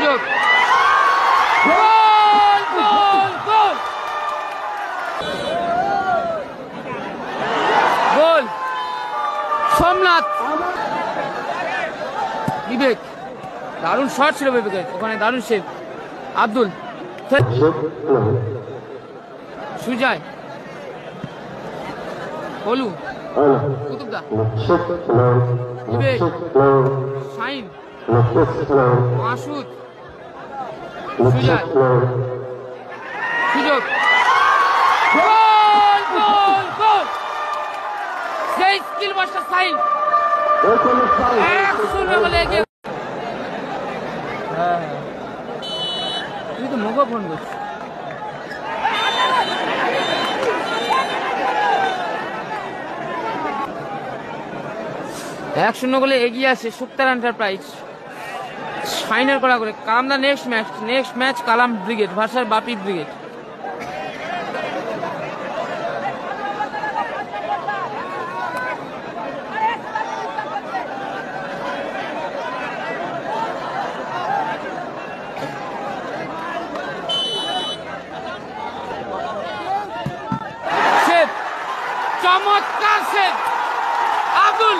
সুযোগ, গোল গোল গোল গোল সোমনাথ। বিবেক, দারুণ শট ছিল বিবেকের, ওখানে দারুণ সেভ। আব্দুল, সুজয়, হলু, কুতুবদা, বিবেক, শাইন, মাসুদ, সুজয়, সুযোগ, গোল গোল গোল। সেই স্কিল মাস্টার সাইন 1-0 বলে এগিয়ে। তুই তো মুখ ফোন করছিস। 1-0 গোলে এগিয়ে আছে সুক্তার এন্টারপ্রাইজ। ফাইনাল করা করে কাম the next match Kalam brigade versus Bapi brigade. চমৎকার সেভ আব্দুল।